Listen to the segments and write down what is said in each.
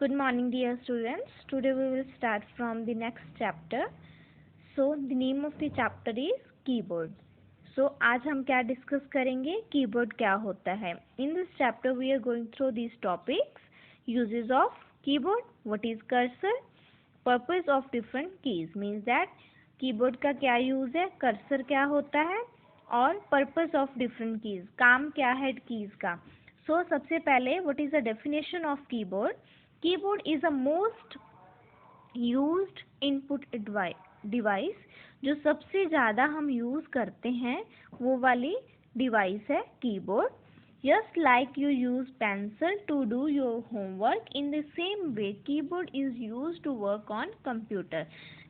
Good morning, dear students. Today we will start from the next chapter. So the name of the chapter is keyboard. So आज हम क्या discuss करेंगे, keyboard क्या होता है. In this chapter we are going through these topics: uses of keyboard, what is cursor, purpose of different keys, means that keyboard का क्या use है, कर्सर क्या होता है और पर्पस ऑफ डिफरेंट कीज, काम क्या है कीज का. सो सबसे पहले what is the definition of keyboard. Keyboard is a most used input device. जो सबसे ज़्यादा हम यूज़ करते हैं वो वाली डिवाइस है keyboard. Just like you use pencil to do your homework, in the same way keyboard is used to work on computer.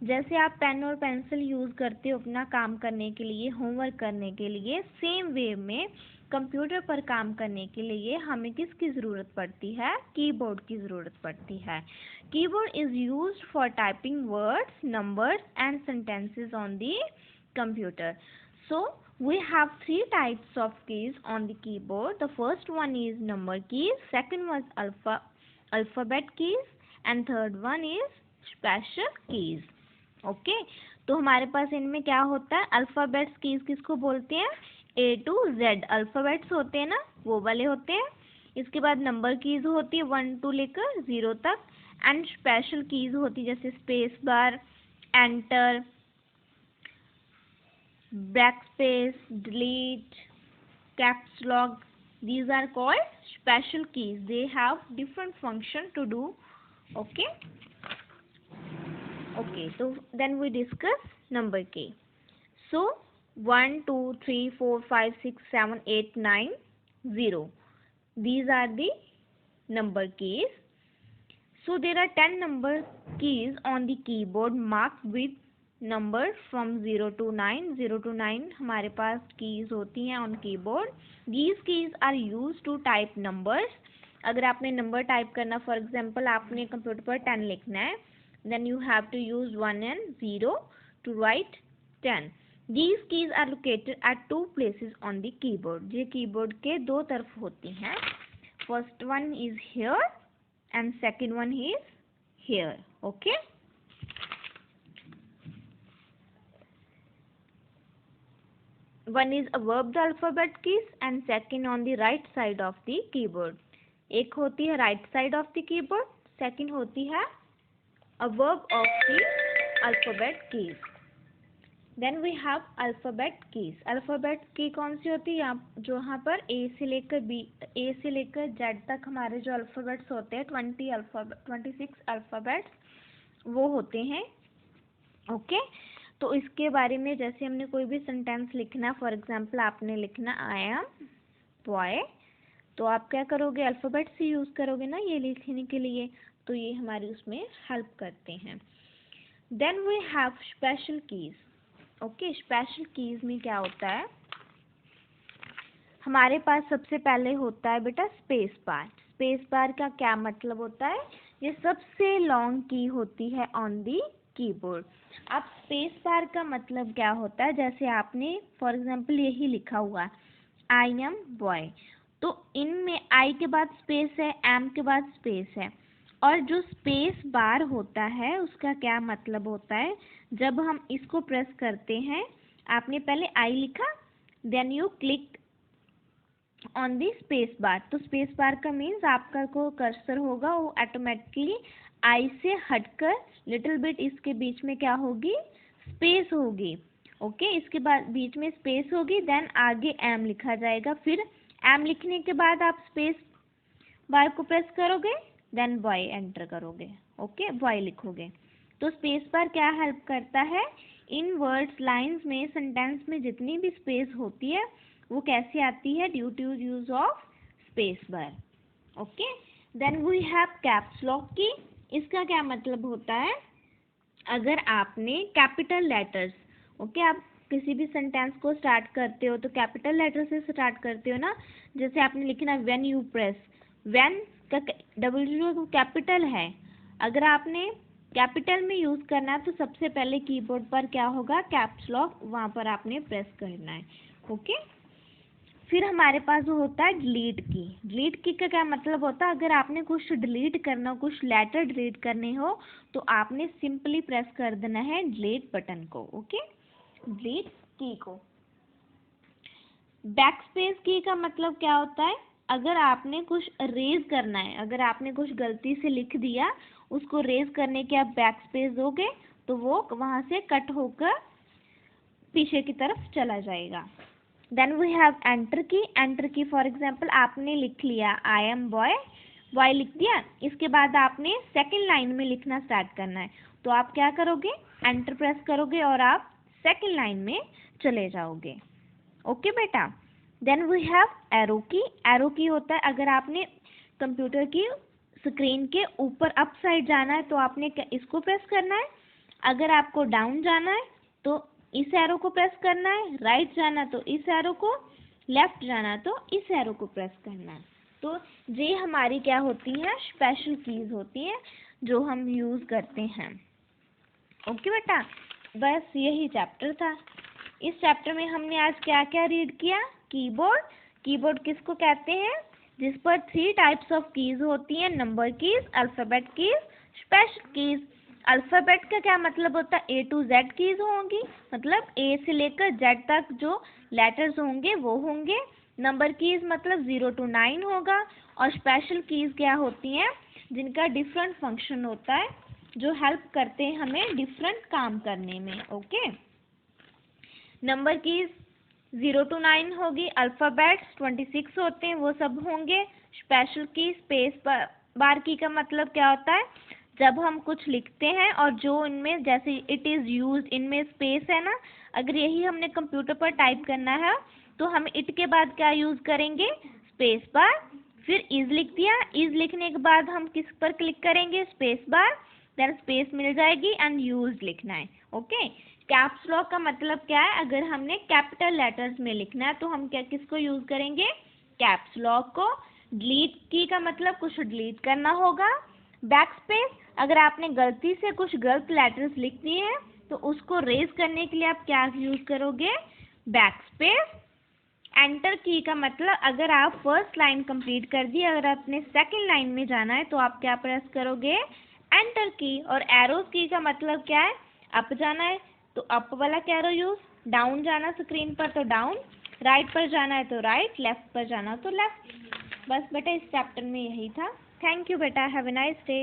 जैसे आप पेन और पेंसिल यूज़ करते हो अपना काम करने के लिए, होमवर्क करने के लिए, सेम वे में कंप्यूटर पर काम करने के लिए हमें किसकी ज़रूरत पड़ती है, कीबोर्ड की ज़रूरत पड़ती है. Keyboard is used for typing words, numbers and sentences on the computer. So we have three types of keys on the keyboard. The first one is number keys, second was alphabet keys, and third one is special keys. Okay, तो हमारे पास इनमें क्या होता है, alphabets keys किसको बोलते हैं, A to Z alphabets होते हैं ना, वो वाले होते हैं. इसके बाद नंबर कीज होती है 1 to लेकर 0 तक, एंड स्पेशल कीज होती है जैसे space bar, enter, backspace, delete, caps lock. These are called special keys. They have different function to do. Okay. So then we discuss number key. So 1 2 3 4 5 6 7 8 9 0. These are the number keys. So there are 10 number keys on the keyboard marked with number from 0 to 9. 0 to 9 हमारे पास keys होती हैं on keyboard. These keys are used to type numbers. अगर आपने number type करना, for example आपने computer पर 10 लिखना है, then you have to use 1 and 0 to write 10. These keys are located at 2 places on the keyboard. ये keyboard के दो तरफ होती हैं. First one is here and second one is here. Okay. One is above the alphabet keys and second on the right side of the keyboard. एक होती है right side of the keyboard, second होती है above of the alphabet keys. Then we have alphabet keys. Alphabet key कौन सी होती है, जो यहाँ पर A से लेकर Z तक हमारे जो अल्फ़ाबेट्स होते हैं 26 अल्फ़ाबेट्स वो होते हैं. ओके. तो इसके बारे में जैसे हमने कोई भी सेंटेंस लिखना, फॉर एग्जांपल आपने लिखना आई एम बॉय, तो आप क्या करोगे, अल्फ़ाबेट से यूज़ करोगे ना ये लिखने के लिए, तो ये हमारी उसमें हेल्प करते हैं. Then we have special keys. Okay. Special keys में क्या होता है, हमारे पास सबसे पहले होता है बेटा स्पेस बार. स्पेस बार का क्या मतलब होता है, ये सबसे लॉन्ग की होती है ऑन दी कीबोर्ड. अब स्पेस बार का मतलब क्या होता है, जैसे आपने फॉर एग्जांपल यही लिखा हुआ आई एम बॉय, तो इनमें आई के बाद स्पेस है, एम के बाद स्पेस है, और जो स्पेस बार होता है उसका क्या मतलब होता है, जब हम इसको प्रेस करते हैं, आपने पहले आई लिखा, then you click on the space bar, तो स्पेस बार का मीन्स आपका को कर्सर होगा वो ऑटोमेटिकली आई से हटकर लिटिल बिट इसके बीच में क्या होगी, स्पेस होगी. ओके. इसके बाद बीच में स्पेस होगी, देन आगे एम लिखा जाएगा, फिर एम लिखने के बाद आप स्पेस बार को प्रेस करोगे, देन बॉय एंटर करोगे. ओके. बॉय लिखोगे. तो स्पेस बार क्या हेल्प करता है, इन वर्ड्स लाइंस में सेंटेंस में जितनी भी स्पेस होती है वो कैसे आती है, due to use of space bar. Okay. Then we have caps lock key. इसका क्या मतलब होता है, अगर आपने कैपिटल लेटर्स, ओके, आप किसी भी सेंटेंस को स्टार्ट करते हो तो कैपिटल लेटर से स्टार्ट करते हो ना, जैसे आपने लिखना व्हेन यू प्रेस, व्हेन का W कैपिटल है, अगर आपने कैपिटल में यूज़ करना है तो सबसे पहले कीबोर्ड पर क्या होगा, कैप्स लॉक, वहाँ पर आपने प्रेस करना है. ओके. फिर हमारे पास होता है डिलीट की। डिलीट की का क्या मतलब होता है, अगर आपने कुछ डिलीट करना हो, कुछ लेटर डिलीट करने हो, तो आपने सिंपली प्रेस कर देना है डिलीट बटन को। ओके, डिलीट की को। बैकस्पेस की का मतलब क्या होता है, अगर आपने कुछ रेज करना है, अगर आपने कुछ गलती से लिख दिया, उसको रेज करने के आप बैकस्पेस दोगे तो वो वहां से कट होकर पीछे की तरफ चला जाएगा। देन वी हैव एंटर की। एंटर की फॉर एग्जांपल आपने लिख लिया आई एम बॉय, बॉय लिख दिया, इसके बाद आपने सेकंड लाइन में लिखना स्टार्ट करना है, तो आप क्या करोगे, एंटर प्रेस करोगे और आप सेकंड लाइन में चले जाओगे। ओके बेटा। देन वी हैव एरो की। एरो की होता है अगर आपने कंप्यूटर की स्क्रीन के ऊपर अप साइड जाना है तो आपने इसको प्रेस करना है, अगर आपको डाउन जाना है तो इस एरो को प्रेस करना है, राइट जाना तो इस एरो को, लेफ्ट जाना तो इस एरो को प्रेस करना है। तो ये हमारी क्या होती है, स्पेशल कीज होती हैं जो हम यूज करते हैं। ओके बेटा, बस यही चैप्टर था। इस चैप्टर में हमने आज क्या क्या रीड किया, कीबोर्ड। कीबोर्ड किसको कहते हैं, जिस पर 3 टाइप्स ऑफ कीज होती हैं, number keys, alphabet keys, special keys. Alphabet का क्या मतलब होता है, A to Z कीज होंगी, मतलब A से लेकर Z तक जो लेटर्स होंगे वो होंगे। नंबर कीज मतलब 0 to 9 होगा। और स्पेशल कीज क्या होती हैं, जिनका डिफरेंट फंक्शन होता है, जो हेल्प करते हैं हमें डिफरेंट काम करने में। ओके, नंबर कीज 0 to 9 होगी, अल्फाबेट्स 26 होते हैं वो सब होंगे। स्पेशल की स्पेस बार की का मतलब क्या होता है, जब हम कुछ लिखते हैं और जो इनमें जैसे इट इज़ यूज्ड, इनमें स्पेस है ना, अगर यही हमने कंप्यूटर पर टाइप करना है तो हम इट के बाद क्या यूज़ करेंगे, स्पेस बार। फिर इज लिख दिया, इज लिखने के बाद हम किस पर क्लिक करेंगे, स्पेस बार, देन स्पेस मिल जाएगी एंड यूज लिखना है। ओके, कैप्स लॉक का मतलब क्या है, अगर हमने कैपिटल लेटर्स में लिखना है तो हम क्या किसको यूज करेंगे, कैप्स लॉक को। डिलीट की का मतलब कुछ डिलीट करना होगा। बैकस्पेस, अगर आपने गलती से कुछ गलत लेटर्स लिख दिए हैं तो उसको रेज करने के लिए आप क्या यूज करोगे, बैकस्पेस। एंटर की का मतलब अगर आप फर्स्ट लाइन कंप्लीट कर दी, अगर आपने सेकंड लाइन में जाना है तो आप क्या प्रेस करोगे, एंटर की। और एरोज की का मतलब क्या है, अप जाना है तो अप वाला कैरो यूज, डाउन जाना स्क्रीन पर तो डाउन, राइट पर जाना है तो राइट, लेफ्ट पर जाना तो लेफ्ट। बस बेटा इस चैप्टर में यही था। थैंक यू बेटा, हैव अ नाइस डे।